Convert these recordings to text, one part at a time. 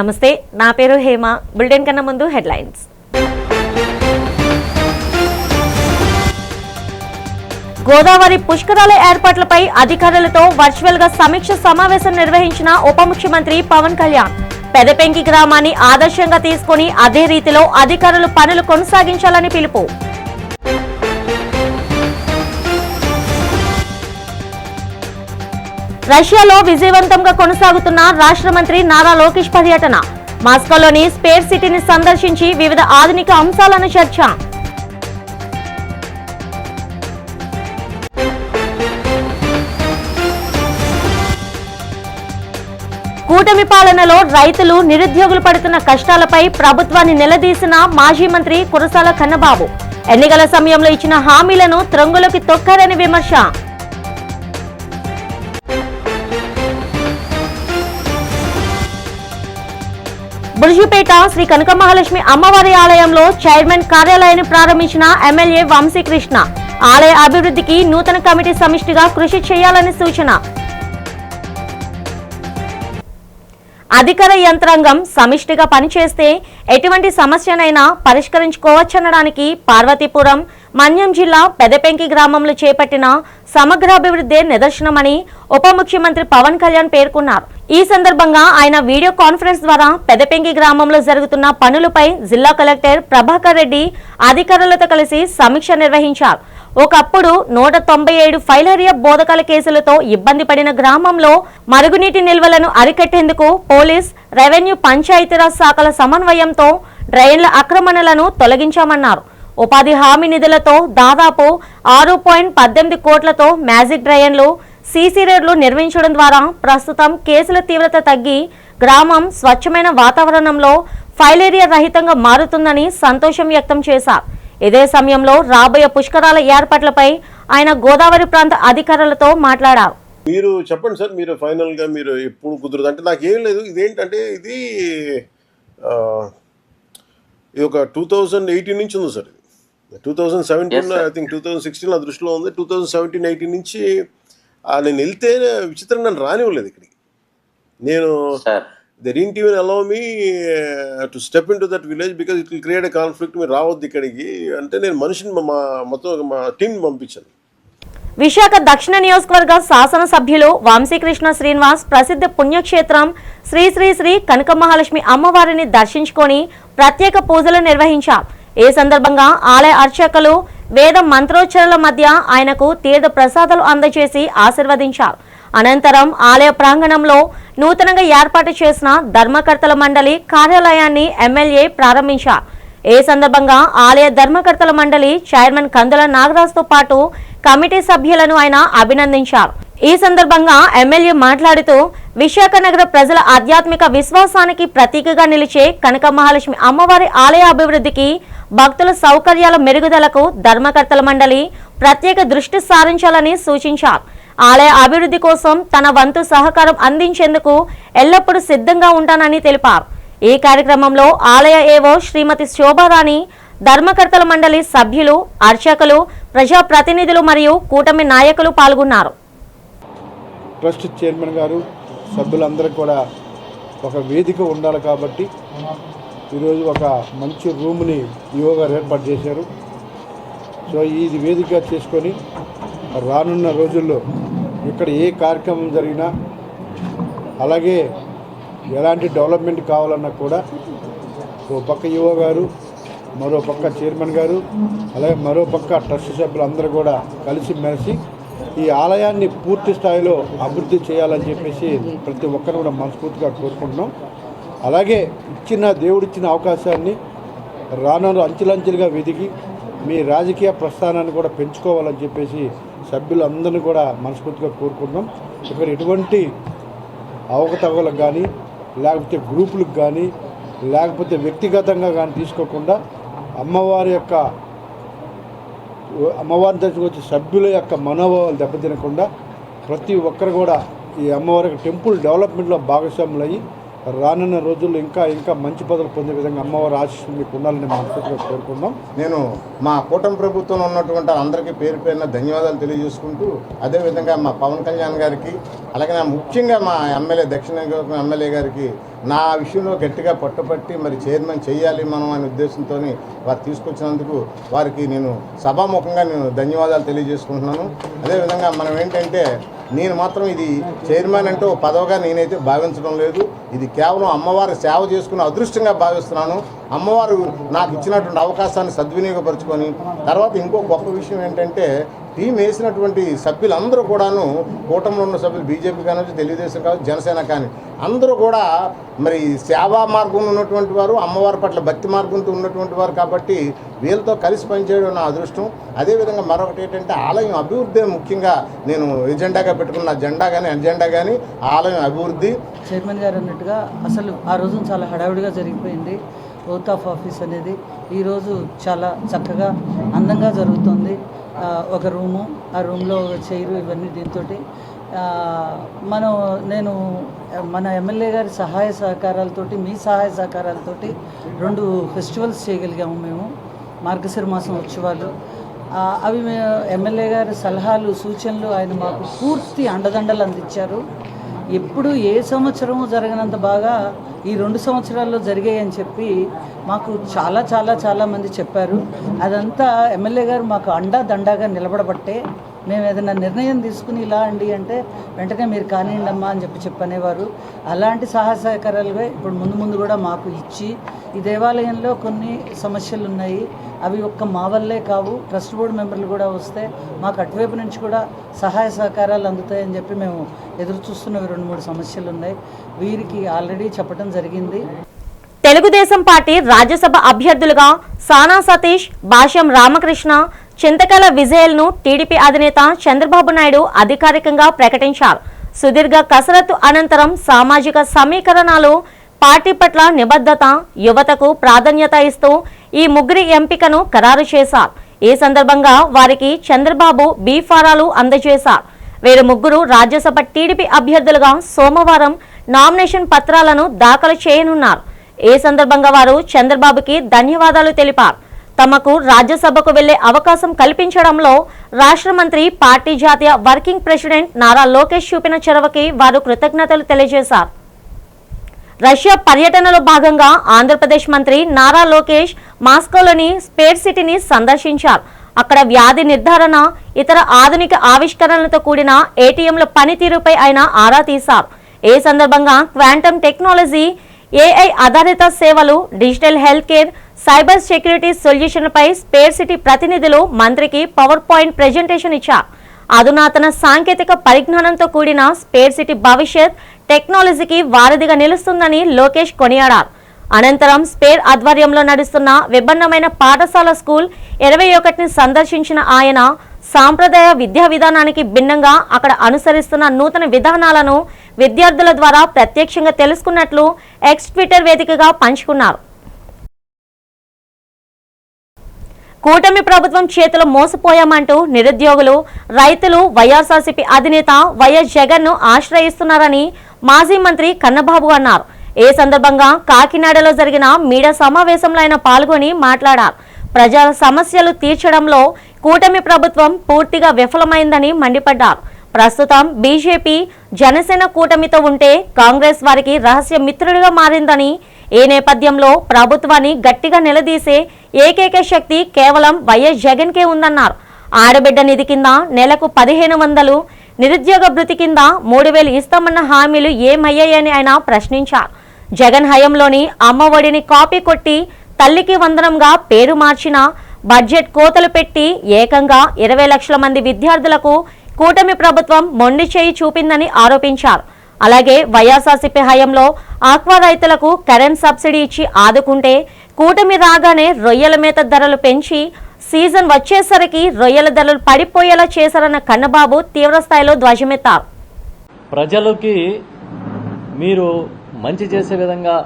నమస్తే, నా పేరు హేమ. బులెటిన్ కన్నా ముందు హెడ్లైన్స్. గోదావరి పుష్కరాల ఏర్పాట్లపై అధికారులతో వర్చువల్ గా సమీక్ష సమావేశం నిర్వహించిన ఉప ముఖ్యమంత్రి పవన్ కళ్యాణ్. పెదపెంకి గ్రామాన్ని ఆదర్శంగా తీసుకుని అదే రీతిలో అధికారులు పనులు కొనసాగించాలని పిలుపు. రష్యాలో విజయవంతంగా కొనసాగుతున్న రాష్ట్ర మంత్రి నారా లోకేష్ పర్యటన. మాస్కోలోని స్పేస్ సిటీని సందర్శించి వివిధ ఆధునిక అంశాలను చర్చ. కూటమి పాలనలో రైతులు నిరుద్యోగులు పడుతున్న కష్టాలపై ప్రభుత్వాన్ని నిలదీసిన మాజీ మంత్రి కురసాల కన్నబాబు. ఎన్నికల సమయంలో ఇచ్చిన హామీలను త్రొంగులోకి తొక్కారని విమర్శ. బుర్జుపేట శ్రీ కనకమహాలక్ష్మి అమ్మవారి ఆలయంలో చైర్మన్ కార్యాలయాన్ని ప్రారంభించిన ఎమ్మెల్యే వంశీకృష్ణ. ఆలయ అభివృద్ధికి నూతన కమిటీ సమిష్టిగా కృషి చేయాలని సూచన. అధికార యంత్రాంగం సమిష్టిగా పనిచేస్తే ఎటువంటి సమస్యనైనా పరిష్కరించుకోవచ్చనడానికి పార్వతీపురం, మన్యం జిల్లా పెదపెంకి గ్రామంలో చేపట్టిన సమగ్రాభివృద్ధి నిదర్శనమని ఉప ముఖ్యమంత్రి పవన్ కళ్యాణ్ పేర్కొన్నారు. ఈ సందర్భంగా ఆయన వీడియో కాన్ఫరెన్స్ ద్వారా పెదపెంకి గ్రామంలో జరుగుతున్న పనులపై జిల్లా కలెక్టర్ ప్రభాకర్ రెడ్డి అధికారులతో కలిసి సమీక్ష నిర్వహించారు. ఒకప్పుడు 197 ఫైలేరియా బోధకాల కేసులతో ఇబ్బంది పడిన గ్రామంలో మరుగునీటి నిల్వలను అరికట్టేందుకు పోలీస్, రెవెన్యూ, పంచాయతీరాజ్ శాఖల సమన్వయంతో డ్రైన్ల ఆక్రమణలను తొలగించామన్నారు. ఉపాధి హామీ నిధులతో దాదాపు 6.18 కోట్లతో మ్యాజిక్ డ్రైన్లు, సీసీ రోడ్లు నిర్మించడం ద్వారా ప్రస్తుతం కేసుల తీవ్రత తగ్గి గ్రామం స్వచ్ఛమైన వాతావరణంలో ఫైలేరియా రహితంగా మారుతుందని సంతోషం వ్యక్తం చేశారు. ఇదే సమయంలో రాబోయే పుష్కరాల ఏర్పాట్లపై ఆయన గోదావరి ప్రాంత అధికారులతో మాట్లాడారు. మీరు చెప్పండి సార్, మీరు ఫైనల్గా మీరు ఎప్పుడు కుదరదు అంటే నాకేం లేదు. ఇదేంటంటే ఇది ఒక 2018 నుంచి ఉంది సార్. 2017 ఐ థింక్ 2016 నా దృష్టిలో ఉంది. 2017-18 నుంచి నేను వెళ్తే విచిత్రంగా నన్ను రానివ్వలేదు ఇక్కడికి. నేను they didn't even allow me to step into that village because it will create a conflict. మీరు రావద్దు ఇక్కడికి అంటే నేను మనిషిని మొత్తం మా టీంని పంపించాను. విశాఖ దక్షిణ నియోజకవర్గ శాసనసభ్యులు వంశీకృష్ణ శ్రీనివాస్ ప్రసిద్ధ పుణ్యక్షేత్రం శ్రీ శ్రీ శ్రీ కనకమహాలక్ష్మి అమ్మవారిని దర్శించుకొని ప్రత్యేక పూజలు నిర్వహించారు. ఈ సందర్భంగా ఆలయ అర్చకులు వేద మంత్రోచ్చరణల మధ్య ఆయనకు తీర్థ ప్రసాదాలు అందజేసి ఆశీర్వదించారు. అనంతరం ఆలయ ప్రాంగణంలో నూతనంగా ఏర్పాటు చేసిన ధర్మకర్తల మండలి కార్యాలయాన్ని ఎమ్మెల్యే ప్రారంభించారు. ఈ సందర్భంగా ఆలయ ధర్మకర్తల మండలి చైర్మన్ కందుల నాగరాజుతో పాటు కమిటీ సభ్యులను ఆయన అభినందించారు. ఈ సందర్భంగా ఎమ్మెల్యే మాట్లాడుతూ విశాఖ నగర ప్రజల ఆధ్యాత్మిక విశ్వాసానికి ప్రతీకగా నిలిచే కనకమహాలక్ష్మి అమ్మవారి ఆలయ అభివృద్ధికి, భక్తుల సౌకర్యాల మెరుగుదలకు ధర్మకర్తల మండలి ప్రత్యేక దృష్టి సారించాలని సూచించారు. ఆలయ అభివృద్ధి కోసం తన వంతు సహకారం అందించేందుకు ఎల్లప్పుడూ సిద్ధంగా ఉంటానని తెలిపారు. ఈ కార్యక్రమంలో ఆలయ ఏవో శ్రీమతి శోభారాణి, ధర్మకర్తల మండలి సభ్యులు, అర్చకులు, ప్రజాప్రతినిధులు మరియు కూటమి నాయకులు పాల్గొన్నారు. ట్రస్ట్ చైర్మన్ గారు, సభ్యులందరూ కూడా ఒక వేదిక ఉండాలి కాబట్టి ఈరోజు ఒక మంచి రూమ్ని యోగా ఏర్పాటు చేశారు. సో ఇది వేదిక చేసుకొని రానున్న రోజుల్లో ఇక్కడ ఏ కార్యక్రమం జరిగినా, అలాగే ఎలాంటి డెవలప్మెంట్ కావాలన్నా కూడా ఓ పక్క యువ గారు, మరో పక్క చైర్మన్ గారు, అలాగే మరో పక్క ట్రస్ట్ సభ్యులందరూ కూడా కలిసిమెలిసి ఈ ఆలయాన్ని పూర్తి స్థాయిలో అభివృద్ధి చేయాలని చెప్పేసి ప్రతి ఒక్కరు కూడా మనస్ఫూర్తిగా కోరుకుంటున్నాం. అలాగే దేవుడిచ్చిన అవకాశాన్ని రానున్న అంచెలంచెలుగా వెదిగి మీ రాజకీయ ప్రస్థానాన్ని కూడా పెంచుకోవాలని చెప్పేసి సభ్యులందరినీ కూడా మనస్ఫూర్తిగా కోరుకుంటున్నాం. ఇక్కడ ఎటువంటి అవకతవకలకు కానీ, లేకపోతే గ్రూపులకు కానీ, లేకపోతే వ్యక్తిగతంగా కానీ తీసుకోకుండా అమ్మవారిని దర్శనం వచ్చే సభ్యుల యొక్క మనోభావాలు దెబ్బతినకుండా ప్రతి ఒక్కరు కూడా ఈ అమ్మవారి టెంపుల్ డెవలప్మెంట్లో భాగస్వాములయ్యి రానున్న రోజుల్లో ఇంకా మంచి పదవులు పొందే విధంగా అమ్మవారి ఆశీస్సులు మీకు ఉండాలని మనస్ఫూర్తిగా కోరుకుందాం. నేను మా కూటమి ప్రభుత్వంలో ఉన్నటువంటి అందరికీ పేరు పేరున ధన్యవాదాలు తెలియజేసుకుంటూ, అదేవిధంగా మా పవన్ కళ్యాణ్ గారికి, అలాగే ముఖ్యంగా మా ఎమ్మెల్యే దక్షిణ ఎమ్మెల్యే గారికి నా విషయంలో గట్టిగా పట్టుపట్టి మరి చైర్మన్ చేయాలి మనం అనే ఉద్దేశంతో వారు తీసుకొచ్చినందుకు వారికి నేను సభాముఖంగా ధన్యవాదాలు తెలియజేసుకుంటున్నాను. అదేవిధంగా మనం ఏంటంటే నేను మాత్రం ఇది చైర్మన్ అంటే ఓ పదవిగా నేనైతే భావించడం లేదు. ఇది కేవలం అమ్మవారి సేవ చేసుకునే అదృష్టంగా భావిస్తున్నాను. అమ్మవారు నాకు ఇచ్చినటువంటి అవకాశాన్ని సద్వినియోగపరుచుకొని, తర్వాత ఇంకో గొప్ప విషయం ఏంటంటే టీం వేసినటువంటి సభ్యులందరూ కూడాను, కూటమిలో ఉన్న సభ్యులు బీజేపీ కావచ్చు, తెలుగుదేశం కావచ్చు, జనసేన కానీ అందరూ కూడా మరి సేవా మార్గంలో ఉన్నటువంటి వారు, అమ్మవారి పట్ల భక్తి మార్గంతో ఉన్నటువంటి వారు కాబట్టి వీళ్ళతో కలిసి పనిచేయడం నా అదృష్టం. అదేవిధంగా మరొకటి ఏంటంటే ఆలయం అభివృద్ధి ముఖ్యంగా నేను ఎజెండాగా పెట్టుకున్న ఎజెండా కానీ ఆలయం అభివృద్ధి. చైర్మన్ గారు అన్నట్టుగా అసలు ఆ రోజు చాలా హడావుడిగా జరిగిపోయింది ఓత్ ఆఫ్ ఆఫీస్ అనేది. ఈరోజు చాలా చక్కగా అందంగా జరుగుతుంది. ఒక రూము, ఆ రూమ్లో చైరు, ఇవన్నీ దీంతో నేను మన ఎమ్మెల్యే గారి సహాయ సహకారాలతోటి, మీ సహాయ సహకారాలతోటి 2 ఫెస్టివల్స్ చేయగలిగాము మేము. మార్గశిర మాసం ఉత్సవాలు అవి ఎమ్మెల్యే గారి సలహాలు, సూచనలు ఆయన మాకు పూర్తి అండదండలు అందించారు. ఎప్పుడు ఏ సంవత్సరము జరగనంత బాగా ఈ 2 సంవత్సరాల్లో జరిగాయని చెప్పి మాకు చాలా మంది చెప్పారు. అదంతా ఎమ్మెల్యే గారు మాకు అండదండగా నిలబడబట్టే మేము ఏదైనా నిర్ణయం తీసుకుని ఇలా అండి అంటే వెంటనే మీరు కానివ్వండి అమ్మా అని చెప్పనేవారు. అలాంటి సహాయ సహకారాలుగా ఇప్పుడు ముందు కూడా మాకు ఇచ్చి, ఈ దేవాలయంలో కొన్ని సమస్యలు ఉన్నాయి, అవి ఒక్క మా వల్లే కావు, ట్రస్ట్ బోర్డు మెంబర్లు కూడా వస్తే మాకు అటువైపు నుంచి కూడా సహాయ సహకారాలు అందుతాయని చెప్పి మేము ఎదురు చూస్తున్న 2-3 సమస్యలు ఉన్నాయి. వీరికి ఆల్రెడీ చెప్పడం జరిగింది. తెలుగుదేశం పార్టీ రాజ్యసభ అభ్యర్థులుగా సానా సతీష్, భాష్యం రామకృష్ణ, చింతకల విజయల్ను టీడీపీ అధినేత చంద్రబాబు నాయుడు అధికారికంగా ప్రకటించారు. సుదీర్ఘ కసరత్తు అనంతరం సామాజిక సమీకరణాలు, పార్టీ పట్ల నిబద్ధత, యువతకు ప్రాధాన్యత ఇస్తూ ఈ ముగ్గురి ఎంపికను ఖరారు చేశారు. ఈ సందర్భంగా వారికి చంద్రబాబు బీ ఫారాలు అందజేశారు. వీరు ముగ్గురు రాజ్యసభ టీడీపీ అభ్యర్థులుగా సోమవారం నామినేషన్ పత్రాలను దాఖలు చేయనున్నారు. ఈ సందర్భంగా వారు చంద్రబాబుకి ధన్యవాదాలు తెలిపారు. తమకు రాజ్యసభకు వెళ్లే అవకాశం కల్పించడంలో రాష్ట్ర మంత్రి, పార్టీ జాతీయ వర్కింగ్ ప్రెసిడెంట్ నారా లోకేష్ చూపిన చొరవకి వారు కృతజ్ఞతలు తెలియజేశారు. రష్యా పర్యటనలో భాగంగా ఆంధ్రప్రదేశ్ మంత్రి నారా లోకేష్ మాస్కోలోని స్పేస్ సిటీని సందర్శించారు. అక్కడ వ్యాధి నిర్ధారణ, ఇతర ఆధునిక ఆవిష్కరణలతో కూడిన ఏటీఎంల పనితీరుపై ఆయన ఆరా తీశారు. ఈ సందర్భంగా క్వాంటమ్ టెక్నాలజీ, ఏఐ ఆధారిత సేవలు, digital health care, cyber security సొల్యూషన్లపై స్పేస్ సిటీ ప్రతినిధులు మంత్రికి పవర్ పాయింట్ ప్రెజెంటేషన్ ఇచ్చారు. అధునాతన సాంకేతిక పరిజ్ఞానంతో కూడిన స్పేస్ సిటీ భవిష్యత్ టెక్నాలజీకి వారధిగా నిలుస్తుందని లోకేష్ కొనియాడారు. అనంతరం స్పేర్ ఆధ్వర్యంలో నడుస్తున్న విభిన్నమైన పాఠశాల స్కూల్ 21ని సందర్శించిన ఆయన సాంప్రదాయ విద్యా విధానానికి భిన్నంగా అక్కడ అనుసరిస్తున్న నూతన విధానాలను విద్యార్థుల ద్వారా ప్రత్యక్షంగా తెలుసుకున్నట్లు ఎక్స్ ట్విట్టర్ వేదికగా పంచుకున్నారు. కూటమి ప్రభుత్వం చేతిలో మోసపోయామంటూ నిరుద్యోగులు, రైతులు వైఎస్ఆర్సీపీ అధినేత వైఎస్ జగన్ ను ఆశ్రయిస్తున్నారని మాజీ మంత్రి కన్నబాబు అన్నారు. ఈ సందర్భంగా కాకినాడలో జరిగిన మీడియా సమావేశంలో ఆయన పాల్గొని మాట్లాడారు. ప్రజల సమస్యలు తీర్చడంలో కూటమి ప్రభుత్వం పూర్తిగా విఫలమైందని మండిపడ్డారు. ప్రస్తుతం బీజేపీ, జనసేన కూటమితో ఉంటే కాంగ్రెస్ వారికి రహస్య మిత్రుడిగా మారిందని, ఈ నేపథ్యంలో ప్రభుత్వాన్ని గట్టిగా నిలదీసే ఏకైక శక్తి కేవలం వైఎస్ జగన్కే ఉందన్నారు. ఆడబిడ్డ నిధి కింద నెలకు 1500, నిరుద్యోగ భృతి కింద 3000 ఇస్తామన్న హామీలు ఏమయ్యాయని ఆయన ప్రశ్నించారు. జగన్ హయాంలోని అమ్మ ఒడిని కాపీ కొట్టి తల్లికి వందనంగా పేరు మార్చిన, బడ్జెట్ కోతలు పెట్టి ఏకంగా 20 లక్షల మంది విద్యార్థులకు కూటమి ప్రభుత్వం మొండి చేయి చూపిందని ఆరోపించారు. అలాగే వైఎస్ఆర్సీపీ హయాంలో ఆక్వా రైతులకు కరెంట్ సబ్సిడీ ఇచ్చి ఆదుకుంటే కూటమి రాగానే రొయ్యల మేత ధరలు పెంచి సీజన్ వచ్చేసరికి రొయ్యల ధరలు పడిపోయేలా చేశారన్న కన్నబాబు తీవ్రస్థాయిలో ధ్వజమెత్తారు. ప్రజలకి మీరు మంచి చేసే విధంగా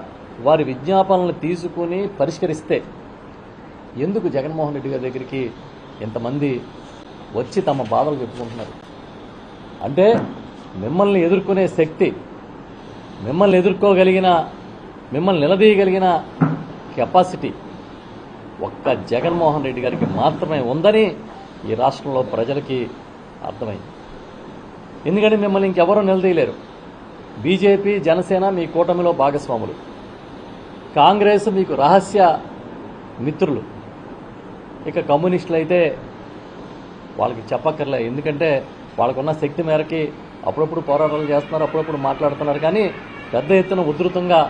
వారి విజ్ఞాపనలు తీసుకుని పరిష్కరిస్తే ఎందుకు జగన్మోహన్ రెడ్డి గారి దగ్గరికి ఇంతమంది వచ్చి తమ బాధలు చెప్పుకుంటున్నారు? అంటే మిమ్మల్ని ఎదుర్కొనే శక్తి మిమ్మల్ని ఎదుర్కోగలిగిన, మిమ్మల్ని నిలదీయగలిగిన కెపాసిటీ ఒక్క జగన్మోహన్ రెడ్డి గారికి మాత్రమే ఉందని ఈ రాష్ట్రంలో ప్రజలకి అర్థమైంది. ఎందుకంటే మిమ్మల్ని ఇంకెవరూ నిలదీయలేరు. బీజేపీ, జనసేన మీ కూటమిలో భాగస్వాములు, కాంగ్రెస్ మీకు రహస్య మిత్రులు, ఇక కమ్యూనిస్టులు అయితే వాళ్ళకి చెప్పక్కర్లే. ఎందుకంటే వాళ్ళకున్న శక్తి మేరకి అప్పుడప్పుడు పోరాటాలు చేస్తున్నారు, అప్పుడప్పుడు మాట్లాడుతున్నారు, కానీ పెద్ద ఎత్తున ఉధృతంగా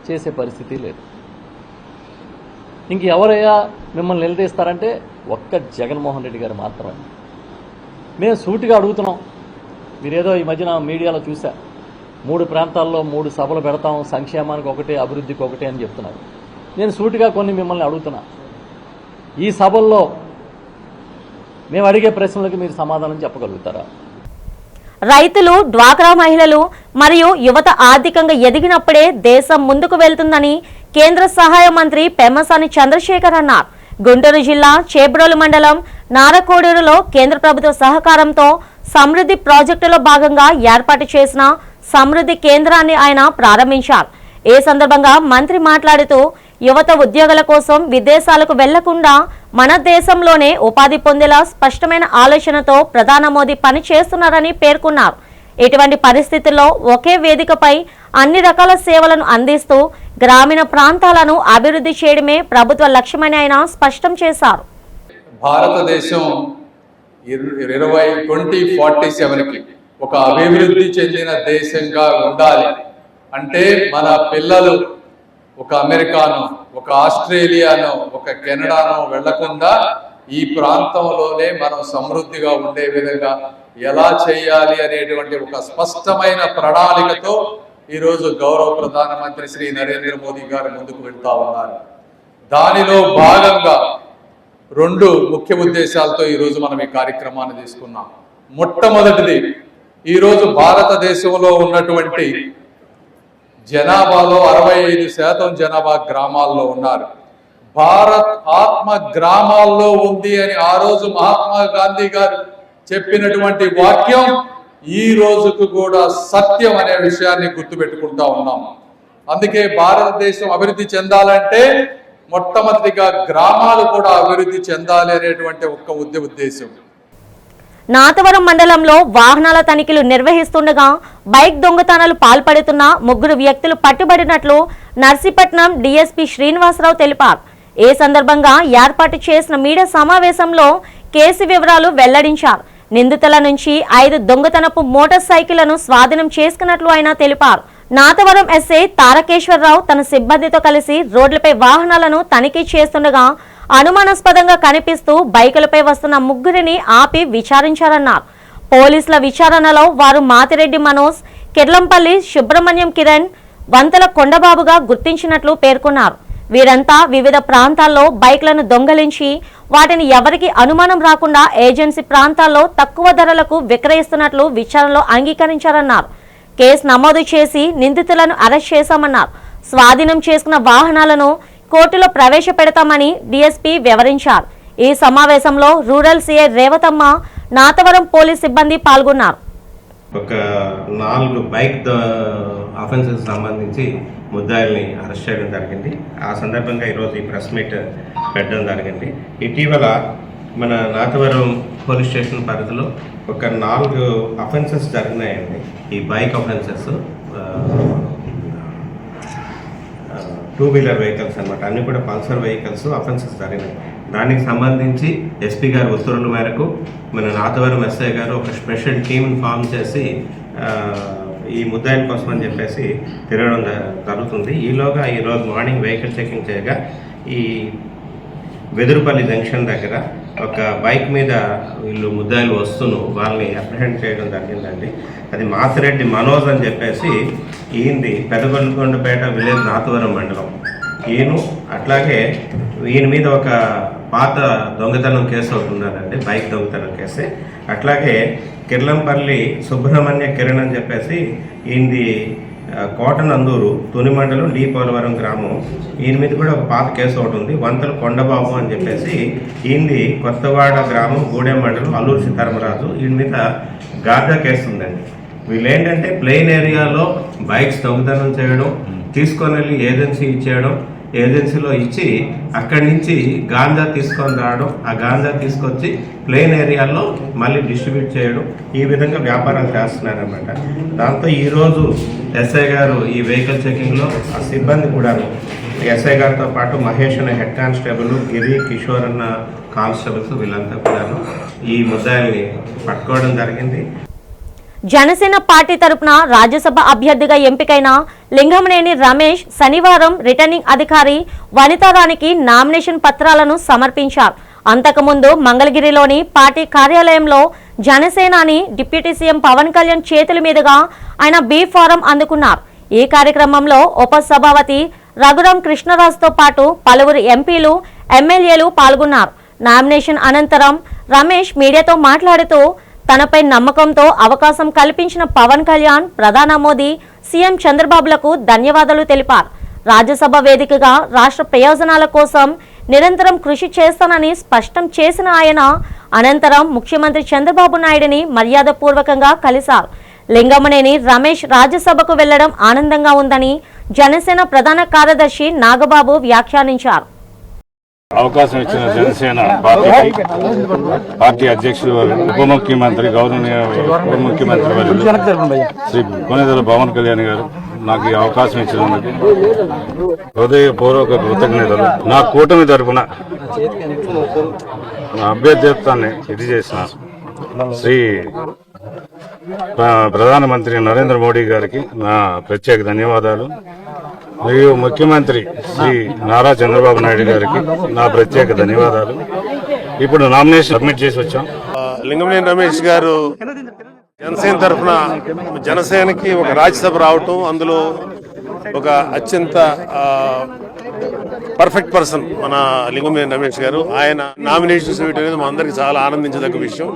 చేసే పరిస్థితి లేదు. ఇంక ఎవరయ్యా మిమ్మల్ని నిలదీస్తారంటే ఒక్క జగన్మోహన్ రెడ్డి గారు మాత్రమే. మేము సూటిగా అడుగుతున్నాం. మీరేదో ఈ మధ్యన మీడియాలో చూసా, 3 ప్రాంతాల్లో 3 సభలు పెడతాం, సంక్షేమానికి ఒకటి, అభివృద్ధికి ఒకటి అని చెప్తున్నారు. నేను సూటిగా కొన్ని మిమ్మల్ని అడుగుతున్నా, ఈ సభల్లో మేము అడిగే ప్రశ్నలకు మీరు సమాధానం చెప్పగలుగుతారా? రైతులు, డ్వాక్రా మహిళలు మరియు యువత ఆర్థికంగా ఎదిగినప్పుడే దేశం ముందుకు వెళ్తుందని కేంద్ర సహాయ మంత్రి పెమ్మసాని చంద్రశేఖర్ అన్నారు. గుంటూరు జిల్లా చేబ్రోలు మండలం నారకోడూరులో కేంద్ర ప్రభుత్వ సహకారంతో సమృద్ధి ప్రాజెక్టులో భాగంగా ఏర్పాటు చేసిన సమృద్ధి కేంద్రాన్ని ఆయన ప్రారంభించారు. ఈ సందర్భంగా మంత్రి మాట్లాడుతూ యువత ఉద్యోగాల కోసం విదేశాలకు వెళ్లకుండా మన దేశంలోనే ఉపాధి పొందేలా స్పష్టమైన ఆలోచనతో ప్రధాని మోదీ పనిచేస్తున్నారని పేర్కొన్నారు. ఇటువంటి పరిస్థితుల్లో ఒకే వేదికపై అన్ని రకాల సేవలను అందిస్తూ గ్రామీణ ప్రాంతాలను అభివృద్ధి చేయడమే ప్రభుత్వ లక్ష్యమని ఆయన స్పష్టం చేశారు. భారతదేశం 2047కి ఒక అభివృద్ధి చెందిన దేశంగా ఉండాలి అంటే మన పిల్లలు ఒక అమెరికాను, ఒక ఆస్ట్రేలియాను, ఒక కెనడాను వెళ్లకుండా ఈ ప్రాంతంలోనే మనం సమృద్ధిగా ఉండే విధంగా ఎలా చేయాలి అనేటువంటి ఒక స్పష్టమైన ప్రణాళికతో ఈరోజు గౌరవ ప్రధానమంత్రి శ్రీ నరేంద్ర మోదీ గారు ముందుకు వెళ్తా ఉన్నారు. దానిలో భాగంగా 2 ముఖ్య ఉద్దేశాలతో ఈరోజు మనం ఈ కార్యక్రమాన్ని తీసుకున్నాం. మొట్టమొదటిది, ఈరోజు భారతదేశంలో ఉన్నటువంటి జనాభాలో 65% జనాభా గ్రామాల్లో ఉన్నారు. భారత్ ఆత్మ గ్రామాల్లో ఉంది అని ఆ రోజు మహాత్మా గాంధీ గారు చెప్పినటువంటి వాక్యం ఈ రోజుకు కూడా సత్యం అనే విషయాన్ని గుర్తుపెట్టుకుంటా ఉన్నాం. అందుకే భారతదేశం అభివృద్ధి చెందాలంటే మొట్టమొదటిగా గ్రామాలు కూడా అభివృద్ధి చెందాలి అనేటువంటి ఒక్క ఉద్దేశం. నాతవరం మండలంలో వాహనాల తనిఖీలు నిర్వహిస్తుండగా బైక్ దొంగతనాలు పాల్పడుతున్న 3 వ్యక్తులు పట్టుబడినట్లు నర్సీపట్నం డీఎస్పీ శ్రీనివాసరావు తెలిపారు. ఈ సందర్భంగా ఏర్పాటు చేసిన మీడియా సమావేశంలో కేసు వివరాలు వెల్లడించారు. నిందితుల నుంచి 5 దొంగతనపు మోటార్ సైకిళ్లను స్వాధీనం చేసుకున్నట్లు ఆయన తెలిపారు. నాతవరం ఎస్ఐ తారకేశ్వరరావు తన సిబ్బందితో కలిసి రోడ్లపై వాహనాలను తనిఖీ చేస్తుండగా అనుమానాస్పదంగా కనిపిస్తూ బైకులపై వస్తున్న 3 ఆపి విచారించారన్నారు. పోలీసుల విచారణలో వారు మాతిరెడ్డి మనోజ్, కిర్లంపల్లి సుబ్రహ్మణ్యం కిరణ్, వంతల కొండబాబుగా గుర్తించినట్లు పేర్కొన్నారు. వీరంతా వివిధ ప్రాంతాల్లో బైక్లను దొంగలించి వాటిని ఎవరికి అనుమానం రాకుండా ఏజెన్సీ ప్రాంతాల్లో తక్కువ ధరలకు విక్రయిస్తున్నట్లు విచారణలో అంగీకరించారన్నారు. కేసు నమోదు చేసి నిందితులను అరెస్ట్ చేశామన్నారు. స్వాధీనం చేసుకున్న వాహనాలను కోర్టులో ప్రవేశపెడతామని డీఎస్పీ వివరించారు. ఈ సమావేశంలో rural CI Revathamma, Nathavaram police సిబ్బంది పాల్గొన్నారు. ఒక 4 బైక్ అఫెన్సెస్ సంబంధించి ముద్దాయిల్ని అరెస్ట్ చేయడం జరిగింది. ఆ సందర్భంగా ఈరోజు ఈ ప్రెస్ మీట్ పెట్టడం జరిగింది. ఇటీవల మన నాతవరం పోలీస్ స్టేషన్ పరిధిలో ఒక 4 అఫెన్సెస్ జరిగినాయండి. ఈ బైక్ అఫెన్సెస్ 2 వీలర్ వెహికల్స్ అనమాట, అన్నీ కూడా పల్సర్ వెహికల్స్ అఫెన్సెస్ జరిగినాయి. దానికి సంబంధించి ఎస్పీ గారి ఉత్తర్వుల మేరకు మన నాతవరం ఎస్ఐ గారు ఒక స్పెషల్ టీమ్ని ఫామ్ చేసి ఈ ముద్దాయిల కోసం అని చెప్పేసి తిరగడం జరుగుతుంది. ఈలోగా ఈరోజు మార్నింగ్ వెహికల్ చెకింగ్ చేయగా ఈ వెదురుపల్లి జంక్షన్ దగ్గర ఒక బైక్ మీద వీళ్ళు ముద్దాయిలు వస్తూను వాళ్ళని అప్రహెండ్ చేయడం జరిగిందండి. అది మాసిరెడ్డి మనోజ్ అని చెప్పేసి, ఈయనది పెదగొల్లుకొండపేట విలేజ్ నాతవరం మండలం. ఈయన అట్లాగే ఈయన మీద ఒక పాత దొంగతనం కేసు అవుతుందండి, బైక్ దొంగతనం కేసు. అట్లాగే కిర్లంపల్లి సుబ్రహ్మణ్య కిరణ్ అని చెప్పేసి ఈయనది కోటనందూరు తుని మండలం డి పోలవరం గ్రామం. ఈయన మీద కూడా ఒక పాత కేసు ఒకటి ఉంది. వంతల కొండబాబు అని చెప్పేసి ఈయనది కొత్తవాడ గ్రామం గూడెం మండలం అల్లూరు సీతారామరాజు. ఈయన మీద గార్డా కేసు ఉందండి. వీళ్ళు ఏంటంటే ప్లెయిన్ ఏరియాలో బైక్స్ దొంగతనం చేయడం, తీసుకొని వెళ్ళి ఏజెన్సీ ఇచ్చేయడం, ఏజెన్సీలో ఇచ్చి అక్కడి నుంచి గాంజా తీసుకొని రావడం, ఆ గాంజా తీసుకొచ్చి ప్లెయిన్ ఏరియాలో మళ్ళీ డిస్ట్రిబ్యూట్ చేయడం, ఈ విధంగా వ్యాపారం చేస్తున్నారన్నమాట. దాంతో ఈరోజు ఎస్ఐ గారు ఈ వెహికల్ చెకింగ్లో ఆ సిబ్బంది కూడా ఎస్ఐ గారితో పాటు మహేష్ అనే హెడ్ కానిస్టేబుల్, గిరి, కిషోర్ అన్న కానిస్టేబుల్స్ వీళ్ళంతా కూడా ఈ ముద్దాయిల్ని పట్టుకోవడం జరిగింది. జనసేన పార్టీ తరపున రాజ్యసభ అభ్యర్థిగా ఎంపికైన లింగమనేని రమేష్ శనివారం రిటర్నింగ్ అధికారి వనితారానికి నామినేషన్ పత్రాలను సమర్పించారు. అంతకుముందు మంగళగిరిలోని పార్టీ కార్యాలయంలో జనసేనాని డిప్యూటీ సీఎం పవన్ కళ్యాణ్ చేతుల మీదుగా ఆయన బీ ఫారం అందుకున్నారు. ఈ కార్యక్రమంలో ఉపసభాపతి రఘురాం కృష్ణరాజుతో పాటు పలువురు ఎంపీలు, ఎమ్మెల్యేలు పాల్గొన్నారు. నామినేషన్ అనంతరం రమేష్ మీడియాతో మాట్లాడుతూ తనపై నమ్మకంతో అవకాశం కల్పించిన పవన్ కళ్యాణ్, ప్రధాని మోదీ, సీఎం చంద్రబాబులకు ధన్యవాదాలు తెలిపారు. రాజ్యసభ వేదికగా రాష్ట్ర ప్రయోజనాల కోసం నిరంతరం కృషి చేస్తానని స్పష్టం చేసిన ఆయన అనంతరం ముఖ్యమంత్రి చంద్రబాబు నాయుడిని మర్యాదపూర్వకంగా కలిశారు. లింగమనేని రమేష్ రాజ్యసభకు వెళ్లడం ఆనందంగా ఉందని జనసేన ప్రధాన కార్యదర్శి నాగబాబు వ్యాఖ్యానించారు. అవకాశం ఇచ్చిన జనసేన పార్టీ అధ్యక్షుడు, ఉప ముఖ్యమంత్రి, గౌరవనీయ ఉప ముఖ్యమంత్రి శ్రీ కొనిదెల పవన్ కళ్యాణ్ గారు నాకు ఈ అవకాశం ఇచ్చినందుకు హృదయపూర్వక కృతజ్ఞతలు. నా కూటమి తరఫున నా అభ్యర్థిత్వాన్ని ఇది చేసిన శ్రీ ప్రధానమంత్రి నరేంద్ర మోడీ గారికి నా ప్రత్యేక ధన్యవాదాలు. మరియు ముఖ్యమంత్రి శ్రీ నారా చంద్రబాబు నాయుడు గారికి నా ప్రత్యేక ధన్యవాదాలు. ఇప్పుడు నామినేషన్ సబ్మిట్ చేసి వచ్చాం. లింగమనేని రమేష్ గారు జనసేన తరఫున జనసేనకి ఒక రాజ్యసభ రావటం, అందులో ఒక అత్యంత పర్ఫెక్ట్ పర్సన్ మన లింగమనేని రమేష్ గారు. ఆయన నామినేషన్స్ ఇవ్వడం అనేది మా అందరికి చాలా ఆనందించదగ్గ విషయం.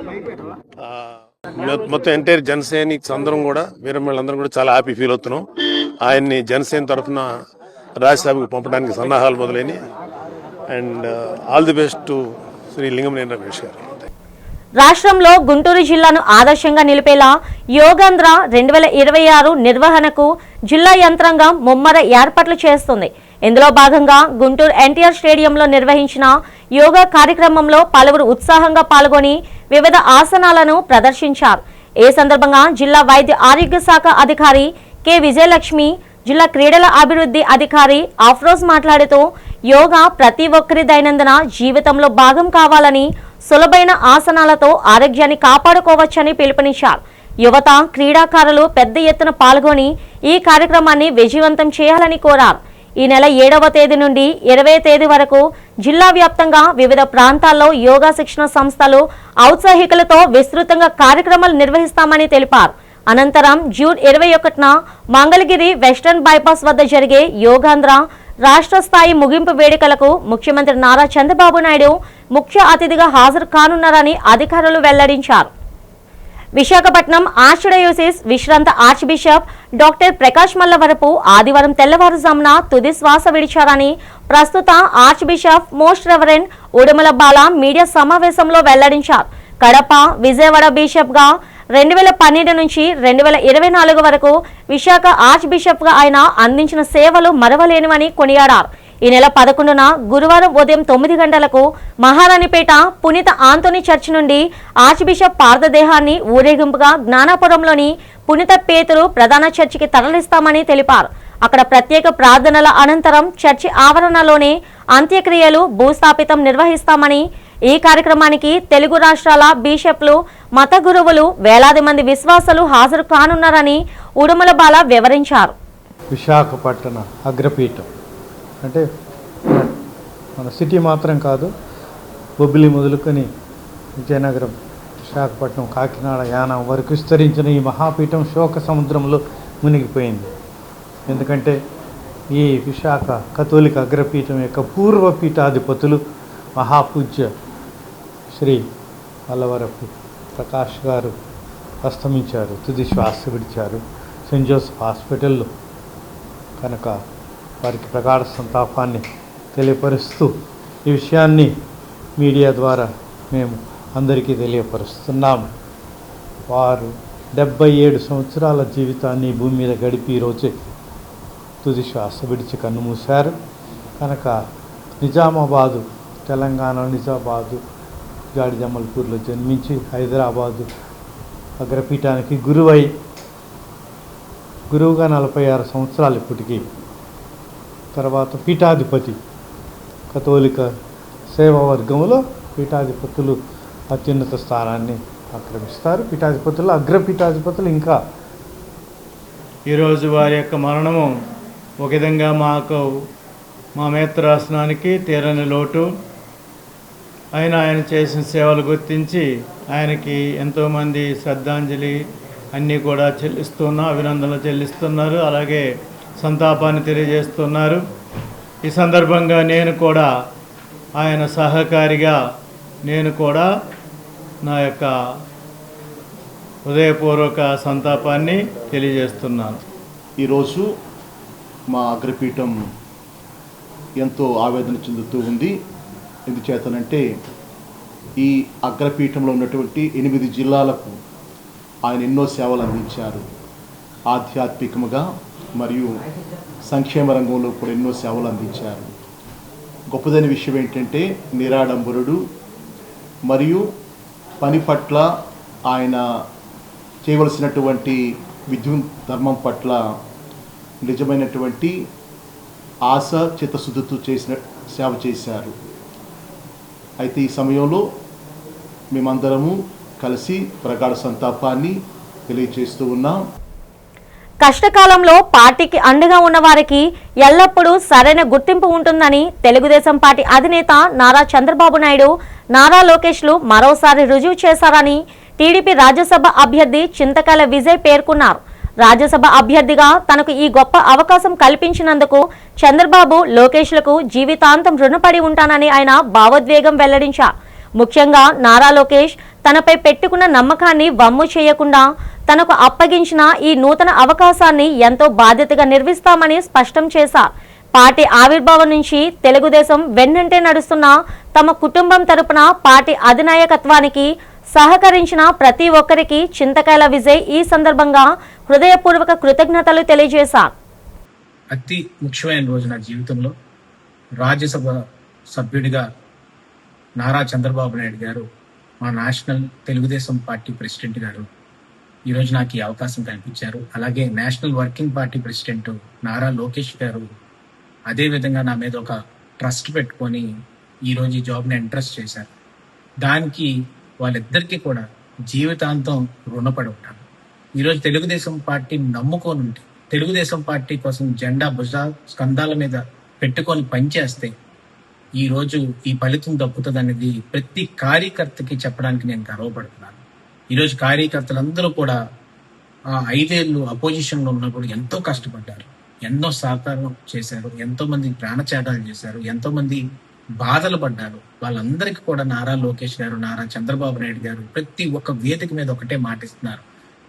మొత్తం ఎంటైర్ జనసేనిక్స్ అందరం కూడా, వీరమ్మలందరం కూడా చాలా హ్యాపీ ఫీల్ అవుతున్నాం. ఆయన్ని జనసేన తరఫున రాజ్యసభకు పంపడానికి సన్నాహాలు మొదలైనవి. And all the best to Shri Lingamaneni Ramesh గారు. రాష్ట్రంలో గుంటూరు జిల్లాను ఆదర్శంగా నిలిపేలా యోగాంధ్ర 2026 నిర్వహణకు జిల్లా యంత్రాంగం ముమ్మర ఏర్పాట్లు చేస్తుంది. ఇందులో భాగంగా గుంటూరు ఎన్టీఆర్ స్టేడియంలో నిర్వహించిన యోగా కార్యక్రమంలో పలువురు ఉత్సాహంగా పాల్గొని వివిధ ఆసనాలను ప్రదర్శించారు. ఈ సందర్భంగా జిల్లా వైద్య ఆరోగ్య శాఖ అధికారి కె విజయలక్ష్మి, జిల్లా క్రీడల అభివృద్ధి అధికారి అఫ్రోజ్ మాట్లాడుతూ యోగా ప్రతి ఒక్కరి దైనందిన జీవితంలో భాగం కావాలని, సులభైన ఆసనాలతో ఆరోగ్యాన్ని కాపాడుకోవచ్చని పిలుపునిచ్చారు. యువత, క్రీడాకారులు పెద్ద ఎత్తున పాల్గొని ఈ కార్యక్రమాన్ని విజయవంతం చేయాలని కోరారు. ఈ నెల 7వ తేదీ నుండి 20వ తేదీ వరకు జిల్లా వ్యాప్తంగా వివిధ ప్రాంతాల్లో యోగా శిక్షణ సంస్థలు ఔత్సాహికులతో విస్తృతంగా కార్యక్రమాలు నిర్వహిస్తామని తెలిపారు. అనంతరం జూన్ 21న మంగళగిరి వెస్టర్న్ బైపాస్ వద్ద జరిగే యోగాంధ్ర రాష్ట్ర స్థాయి ముగింపు వేడుకలకు ముఖ్యమంత్రి నారా చంద్రబాబు నాయుడు ముఖ్య అతిథిగా హాజరు కానున్నారని అధికారులు వెల్లడించారు. విశాఖపట్నం ఆర్చ్డయోసిస్ విశ్రాంత archbishop doctor Prakash Mallavarapu ఆదివారం తెల్లవారుజామున తుది శ్వాస విడిచారని ప్రస్తుత archbishop most reverend Udumala Bala media సమావేశంలో వెల్లడించారు. కడప, విజయవాడ బిషప్గా 2012 నుంచి 2024 వరకు విశాఖ ఆర్చ్ బిషప్గా ఆయన అందించిన సేవలు మరవలేనివని కొనియాడారు. ఈ నెల 11న గురువారం ఉదయం 9 గంటలకు మహారాణిపేట పునీత ఆంటోనీ చర్చ్ నుండి ఆర్చ్ బిషప్ పార్థదేహాన్ని ఊరేగింపుగా జ్ఞానాపురంలోని పునీత పేతురు ప్రధాన చర్చికి తరలిస్తామని తెలిపారు. అక్కడ ప్రత్యేక ప్రార్థనల అనంతరం చర్చి ఆవరణలోనే అంత్యక్రియలు భూస్థాపితం నిర్వహిస్తామని, ఈ కార్యక్రమానికి తెలుగు రాష్ట్రాల బిషప్లు, మత గురువులు, వేలాది మంది విశ్వాసులు హాజరు కానున్నారని ఉడుమల బాల వివరించారు. విశాఖపట్నం అగ్రపీఠం అంటే మన సిటీ మాత్రం కాదు, బొబ్బిలి మొదలుకొని విజయనగరం, విశాఖపట్నం, కాకినాడ, యానం వరకు విస్తరించిన ఈ మహాపీఠం శోక సముద్రంలో మునిగిపోయింది. ఎందుకంటే ఈ విశాఖ కథోలిక అగ్రపీఠం యొక్క పూర్వ పీఠాధిపతులు మహాపూజ్య శ్రీ మల్లవరపు ప్రకాష్ గారు అస్తమించారు, తుది శ్వాస విడిచారు సెయింట్ జోసెఫ్ హాస్పిటల్లో. కనుక వారికి ప్రగాఢ సంతాపాన్ని తెలియపరుస్తూ ఈ విషయాన్ని మీడియా ద్వారా మేము అందరికీ తెలియపరుస్తున్నాము. వారు 77 సంవత్సరాల జీవితాన్ని భూమి మీద గడిపి ఈరోజే తుది శ్వాస విడిచి కన్నుమూశారు. కనుక నిజామాబాదు, తెలంగాణ నిజామాబాదు గాడిజమ్మల్పూర్లో జన్మించి హైదరాబాదు అగ్రపీఠానికి గురువుగా 46 సంవత్సరాలు ఇప్పటికీ. తర్వాత పీఠాధిపతి, కథోలిక సేవా వర్గంలో పీఠాధిపతులు అత్యున్నత స్థానాన్ని ఆక్రమిస్తారు. పీఠాధిపతులు, అగ్రపీఠాధిపతులు ఇంకా. ఈరోజు వారి యొక్క మరణము ఒక విధంగా మా మేత్రాసనానికి తీరని లోటు. ఆయన చేసిన సేవలు గుర్తించి ఆయనకి ఎంతోమంది శ్రద్ధాంజలి అన్నీ కూడా అభినందనలు చెల్లిస్తున్నారు. అలాగే సంతాపాన్ని తెలియజేస్తున్నారు. ఈ సందర్భంగా నేను కూడా ఆయన సహకారిగా నేను కూడా నా యొక్క హృదయపూర్వక సంతాపాన్ని తెలియజేస్తున్నాను. ఈరోజు మా అగ్రపీఠం ఎంతో ఆవేదన చెందుతూ ఉంది. ఎందుచేతనంటే ఈ అగ్రపీఠంలో ఉన్నటువంటి 8 జిల్లాలకు ఆయన ఎన్నో సేవలు అందించారు. ఆధ్యాత్మికముగా మరియు సంక్షేమ రంగంలో కూడా ఎన్నో సేవలు అందించారు. గొప్పదైన విషయం ఏంటంటే నిరాడంబరుడు మరియు పని పట్ల ఆయన చేయవలసినటువంటి విద్యుత్ ధర్మం పట్ల నిజమైనటువంటి ఆశ చిత్తశుద్ధితో సేవ చేశారు. అయితే ఈ సమయంలో మేమందరము కలిసి ప్రగాఢ సంతాపాన్ని తెలియజేస్తూ ఉన్నాం. కష్టకాలంలో పార్టీకి అండగా ఉన్న వారికి ఎల్లప్పుడూ సరైన గుర్తింపు ఉంటుందని తెలుగుదేశం పార్టీ అధినేత నారా చంద్రబాబు నాయుడు, నారా లోకేష్లు మరోసారి రుజువు చేశారని టీడీపీ రాజ్యసభ అభ్యర్థి చింతకాయల విజయ్ పేర్కొన్నారు. రాజ్యసభ అభ్యర్థిగా తనకు ఈ గొప్ప అవకాశం కల్పించినందుకు చంద్రబాబు, లోకేష్లకు జీవితాంతం రుణపడి ఉంటానని ఆయన భావోద్వేగం వెల్లడించారు. ముఖ్యంగా నారా లోకేష్ తనపై పెట్టుకున్న నమ్మకాన్ని వమ్ము చేయకుండా తనకు అప్పగించిన ఈ నూతన అవకాశాన్ని ఎంతో బాధ్యతగా నిర్వహిస్తామని స్పష్టం చేశారు. పార్టీ ఆవిర్భావం నుంచి తెలుగుదేశం వెన్నంటే నడుస్తున్న తమ కుటుంబం తరపున పార్టీ అధినాయకత్వానికి సహకరించిన ప్రతి ఒక్కరికి చింతకాయల విజయ్ ఈ సందర్భంగా హృదయపూర్వక కృతజ్ఞతలు తెలియజేశారు. అతి ముఖ్యమైన రోజు నా జీవితంలో రాజ్యసభ సభ్యుడిగా నారా చంద్రబాబు నాయుడు గారు, మా నేషనల్ తెలుగుదేశం పార్టీ ప్రెసిడెంట్ గారు ఈరోజు నాకు ఈ అవకాశం కల్పించారు. అలాగే national working party president Nara Lokesh గారు అదేవిధంగా నా మీద ఒక ట్రస్ట్ పెట్టుకొని ఈరోజు ఈ జాబ్ని ఇంట్రెస్ట్ చేశారు. దానికి వాళ్ళిద్దరికీ కూడా జీవితాంతం రుణపడి ఉంటాను. ఈరోజు తెలుగుదేశం పార్టీని నమ్ముకొని ఉంటే, తెలుగుదేశం పార్టీ కోసం జెండా స్కంధాల మీద పెట్టుకొని పనిచేస్తే ఈరోజు ఈ ఫలితం దక్కుతుంది అనేది ప్రతి కార్యకర్తకి చెప్పడానికి నేను గర్వపడుతున్నాను. ఈరోజు కార్యకర్తలందరూ కూడా ఆ 5 ఏళ్ళు అపోజిషన్లో ఉన్నప్పుడు ఎంతో కష్టపడ్డారు, ఎన్నో సహకారం చేశారు, ఎంతో మంది ప్రాణత్యాగాలు చేశారు, ఎంతో మంది బాధలు పడ్డారు. వాళ్ళందరికీ కూడా నారా లోకేష్ గారు, నారా చంద్రబాబు నాయుడు గారు ప్రతి ఒక్క వేదిక మీద ఒకటే మాటిస్తున్నారు,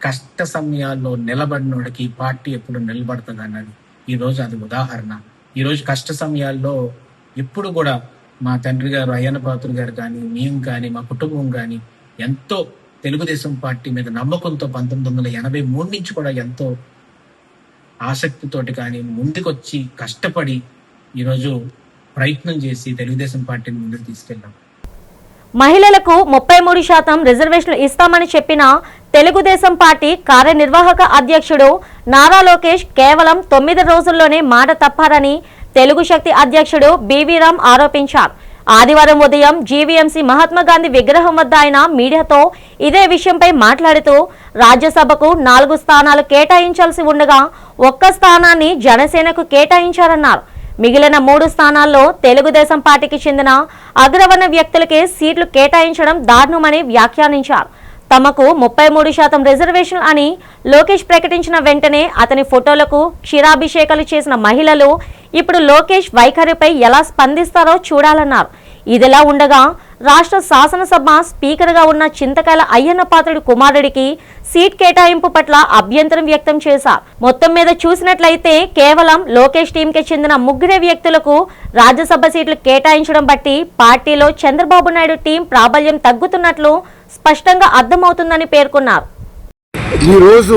కష్ట సమయాల్లో నిలబడినోడికి పార్టీ ఎప్పుడు నిలబడుతుంది అన్నది ఈ రోజు అది ఉదాహరణ. ఈ రోజు కష్ట సమయాల్లో ఎప్పుడు కూడా మా తండ్రి గారు అయ్యన్న పాత్రుడు గారు కానీ, మేము కానీ, మా కుటుంబం కానీ ఎంతో తెలుగుదేశం పార్టీ మీద నమ్మకంతో 1983 నుంచి కూడా ఎంతో ఆసక్తితోటి కానీ ముందుకొచ్చి కష్టపడి ఈరోజు ప్రయత్నం చేసి తెలుగుదేశం పార్టీని ముందుకు తీసుకెళ్ళాం. మహిళలకు 33% రిజర్వేషన్లు ఇస్తామని చెప్పిన తెలుగుదేశం పార్టీ కార్యనిర్వాహక అధ్యక్షుడు నారా లోకేష్ కేవలం 9 రోజుల్లోనే మాట తప్పారని తెలుగు శక్తి అధ్యక్షుడు బివి రామ్ ఆరోపించారు. ఆదివారం ఉదయం జీవీఎంసీ మహాత్మాగాంధీ విగ్రహం వద్ద ఆయన మీడియాతో ఇదే విషయంపై మాట్లాడుతూ రాజ్యసభకు 4 స్థానాలు కేటాయించాల్సి ఉండగా 1 స్థానాన్ని జనసేనకు కేటాయించారన్నారు. మిగిలిన 3 స్థానాల్లో తెలుగుదేశం పార్టీకి చెందిన అగ్రవర్ణ వ్యక్తులకే సీట్లు కేటాయించడం దారుణమని వ్యాఖ్యానించారు. తమకు 33% రిజర్వేషన్ అని లోకేష్ ప్రకటించిన వెంటనే అతని ఫోటోలకు క్షీరాభిషేకాలు చేసిన మహిళలు ఇప్పుడు లోకేష్ వైఖరిపై ఎలా స్పందిస్తారో చూడాలన్నారు. ఇదిలా ఉండగా రాష్ట్ర శాసనసభ స్పీకర్గా ఉన్న చింతకాయల అయ్యన్న పాత్రుడి కుమారుడికి సీట్ కేటాయింపు పట్ల అభ్యంతరం వ్యక్తం చేశారు. మొత్తం మీద చూసినట్లయితే కేవలం లోకేష్ టీంకి చెందిన 3 వ్యక్తులకు రాజ్యసభ సీట్లు కేటాయించడం బట్టి పార్టీలో చంద్రబాబు నాయుడు టీం ప్రాబల్యం తగ్గుతున్నట్లు స్పష్టంగా అర్థమవుతుందని పేర్కొన్నారు. ఈరోజు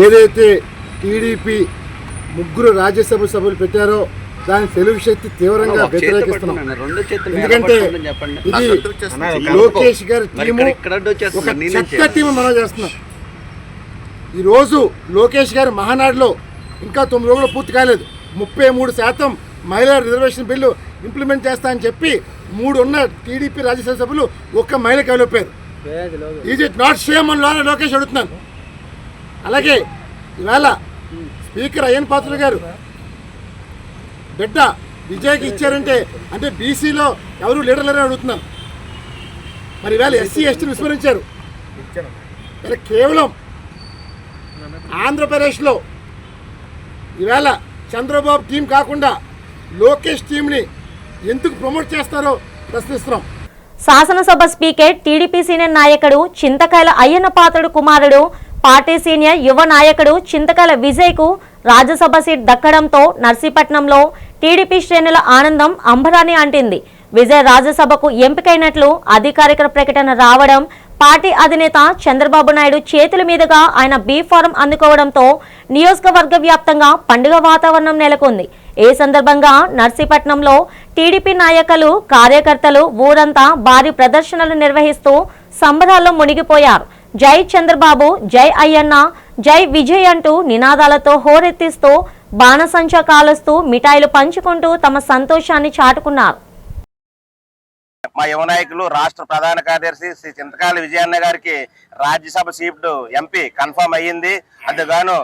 ఏదైతే టీడీపీ 3 రాజ్యసభ సభ్యులు పెట్టారో దాని తెలుగు శక్తి తీవ్రంగా వ్యతిరేకిస్తున్నాం. ఎందుకంటే ఇది లోకేష్ గారి టీము ఒక చెత్త టీము మనం చేస్తున్నాం. ఈరోజు లోకేష్ గారి మహానాడులో ఇంకా 9 రోజులు పూర్తి కాలేదు. 33% మహిళా రిజర్వేషన్ బిల్లు ఇంప్లిమెంట్ చేస్తా అని చెప్పి 3 ఉన్న టీడీపీ రాజ్యసభ సభ్యులు ఒక్క మహిళకి వెళ్ళిపోయారు. ఈజ్ ఇట్ నాట్ షేమ్ అని లోకేష్ అడుగుతున్నాను. అలాగే ఇవాళ స్పీకర్ అయ్యన్ పాత్రుడు గారు బిడ్డ విజయ్కి ఇచ్చారంటే అంటే బీసీలో ఎవరు లీడర్లని అడుగుతున్నాను. మరి ఇవాళ ఎస్సీ ఎస్టీని విస్మరించారు. ఇలా కేవలం ఆంధ్రప్రదేశ్లో ఈవేళ చంద్రబాబు టీం కాకుండా లోకేష్ టీంని ఎందుకు ప్రమోట్ చేస్తారో ప్రశ్నిస్తున్నాం. శాసనసభ స్పీకర్ టీడీపీ సీనియర్ నాయకుడు చింతకాయల అయ్యన్న పాత్రుడు కుమారుడు పార్టీ సీనియర్ యువ నాయకుడు చింతకాయల విజయ్కు రాజ్యసభ సీట్ దక్కడంతో నర్సీపట్నంలో టీడీపీ శ్రేణుల ఆనందం అంబరాన్ని అంటింది. విజయ్ రాజ్యసభకు ఎంపికైనట్లు అధికారిక ప్రకటన రావడం, పార్టీ అధినేత చంద్రబాబు నాయుడు చేతుల మీదుగా ఆయన బీ ఫారం అందుకోవడంతో నియోజకవర్గ వ్యాప్తంగా పండుగ వాతావరణం నెలకొంది. ఈ సందర్భంగా నర్సీపట్నంలో టీడీపీ నాయకులు, కార్యకర్తలు ఊరంతా భారీ ప్రదర్శనలు నిర్వహిస్తూ సంబరాల్లో మునిగిపోయారు. జై చంద్రబాబు, జై అయ్యన్న, జై విజయ్ అంటూ నినాదాలతో హోరెత్తిస్తూ బాణసంచా కాలుస్తూ మిఠాయిలు పంచుకుంటూ తమ సంతోషాన్ని చాటుకున్నారు. మా యువ నాయకులు రాష్ట్ర ప్రధాన కార్యదర్శి శ్రీ చింతకాయల విజయన్న గారికి రాజ్యసభ సీటు ఎంపీ కన్ఫర్మ్ అయ్యింది. అందుగాను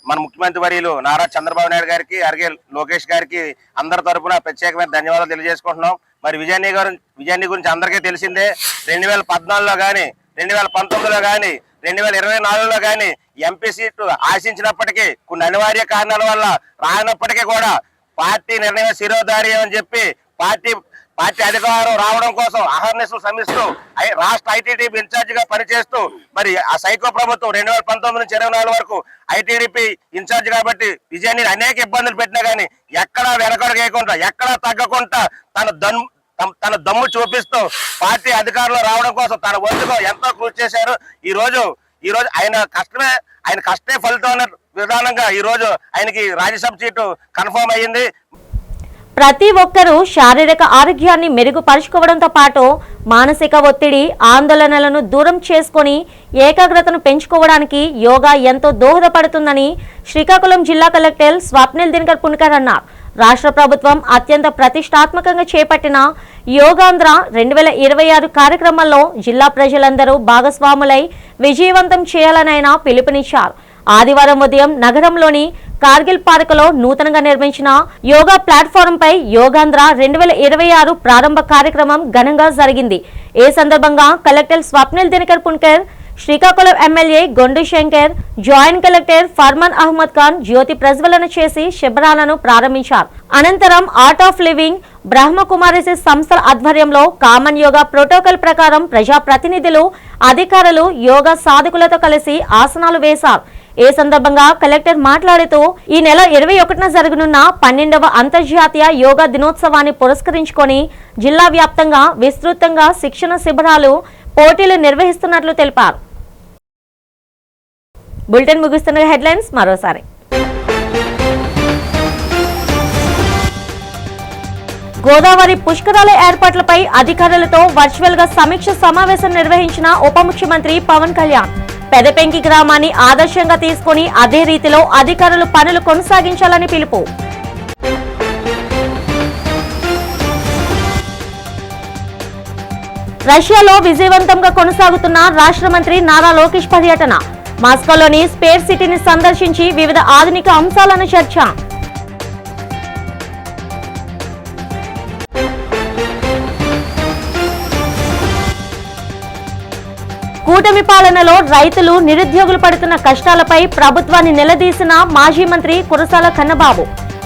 మన ముఖ్యమంత్రి వర్యులు నారా చంద్రబాబు నాయుడు గారికి, అలాగే లోకేష్ గారికి అందరి తరఫున ప్రత్యేకమైన ధన్యవాదాలు తెలియజేసుకుంటున్నాం. మరి విజయాన్ని గురించి అందరికీ తెలిసిందే. 2014లో కానీ, 2019లో కానీ, 2024లో కానీ ఎంపీ సీటు ఆశించినప్పటికీ కొన్ని అనివార్య కారణాల వల్ల రానప్పటికీ కూడా పార్టీ నిర్ణయం శిరోధార్యం అని చెప్పి పార్టీ అధికారం రావడం కోసం అహర్నిశలు శ్రమిస్తూ రాష్ట్ర ఐటీడీపీ ఇన్ఛార్జ్ గా పనిచేస్తూ మరి ఆ సైకో ప్రభుత్వం 2019 నుంచి 2024 వరకు ఐటీడీపీ ఇన్ఛార్జ్ కాబట్టి విజయాన్ని అనేక ఇబ్బందులు పెట్టినా కానీ ఎక్కడా వెనకడు వేయకుండా, ఎక్కడా తగ్గకుండా తన దమ్ము చూపిస్తూ పార్టీ అధికారంలో రావడం కోసం తన వంతుగా ఎంతో కృషి చేశారు. ఈ రోజు ఆయన కష్టే ఫలితం అనే విధానంగా ఈ రోజు ఆయనకి రాజ్యసభ సీటు కన్ఫర్మ్ అయ్యింది. ప్రతి ఒక్కరూ శారీరక ఆరోగ్యాన్ని మెరుగుపరుచుకోవడంతో పాటు మానసిక ఒత్తిడి, ఆందోళనలను దూరం చేసుకొని ఏకాగ్రతను పెంచుకోవడానికి యోగా ఎంతో దోహదపడుతుందని శ్రీకాకుళం జిల్లా కలెక్టర్ స్వప్నిల్ దినకర్ పుణ్కర్ అన్నారు. రాష్ట్ర ప్రభుత్వం అత్యంత ప్రతిష్టాత్మకంగా చేపట్టిన యోగాంధ్ర 2026 కార్యక్రమంలో జిల్లా ప్రజలందరూ భాగస్వాములై విజయవంతం చేయాలని ఆయన పిలుపునిచ్చారు. ఆదివారం ఉదయం నగరంలోని కార్గిల్ పార్కులో నూతనంగా నిర్మించిన యోగా ప్లాట్ఫారం పై యోగాంధ్ర 2026 ప్రారంభ కార్యక్రమం ఘనంగా జరిగింది. ఈ సందర్భంగా collector Swapnil Dinkar Pundkar, Srikakulam MLA Gondu Shankar, joint collector Farman Ahmed Khan జ్యోతి ప్రజ్వలన చేసి శిబిరాలను ప్రారంభించారు. అనంతరం ఆర్ట్ ఆఫ్ లివింగ్ బ్రహ్మకుమారిసి సంస్థల ఆధ్వర్యంలో కామన్ యోగా ప్రోటోకాల్ ప్రకారం ప్రజాప్రతినిధులు, అధికారులు యోగా సాధకులతో కలిసి ఆసనాలు వేశారు. ఈ సందర్భంగా కలెక్టర్ మాట్లాడుతూ ఈ నెల 21న జరగనున్న 12వ అంతర్జాతీయ యోగా దినోత్సవాన్ని పురస్కరించుకొని జిల్లా వ్యాప్తంగా విస్తృతంగా శిక్షణ శిబిరాలు, పోటీలు నిర్వహిస్తున్నట్లు తెలిపారు. బులెటిన్ ముగిస్తున్న హెడ్లైన్స్ మరోసారి. గోదావరి పుష్కరాల ఏర్పాట్లపై అధికారులతో వర్చువల్ గా సమీక్ష సమావేశం నిర్వహించిన ఉప ముఖ్యమంత్రి పవన్ కళ్యాణ్. పెదపెంకి గ్రామాన్ని ఆదర్శంగా తీసుకుని అదే రీతిలో అధికారులు పనులు కొనసాగించాలని పిలుపు. రష్యాలో విజయవంతంగా కొనసాగుతున్న రాష్ట్ర మంత్రి నారా లోకేష్ పర్యటన. మాస్కోలోని స్పేస్ సిటీని సందర్శించి వివిధ ఆధునిక అంశాలను చర్చ. కూటమి పాలనలో రైతులు, నిరుద్యోగులు పడుతున్న కష్టాలపై ప్రభుత్వాన్ని నిలదీసిన మాజీ మంత్రి కురసాల కన్నబాబు.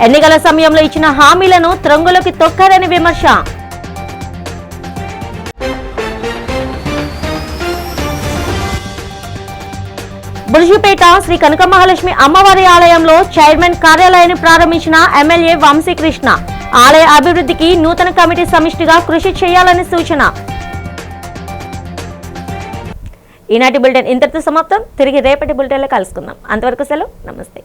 ఎన్నికల సమయంలో ఇచ్చిన హామీలను త్రొంగులోకి తొక్కారని విమర్శ. బుర్జుపేట శ్రీ కనకమహాలక్ష్మి అమ్మవారి ఆలయంలో చైర్మన్ కార్యాలయాన్ని ప్రారంభించిన ఎమ్మెల్యే వంశీకృష్ణ. ఆలయ అభివృద్ధికి నూతన కమిటీ సమిష్టిగా కృషి చేయాలని సూచన. ఈనాటి బులెటిన్ ఇంతటితో సమాప్తం. తిరిగి రేపటి బులెటిన్లో కలుసుకుందాం. అంతవరకు సెలవు. నమస్తే.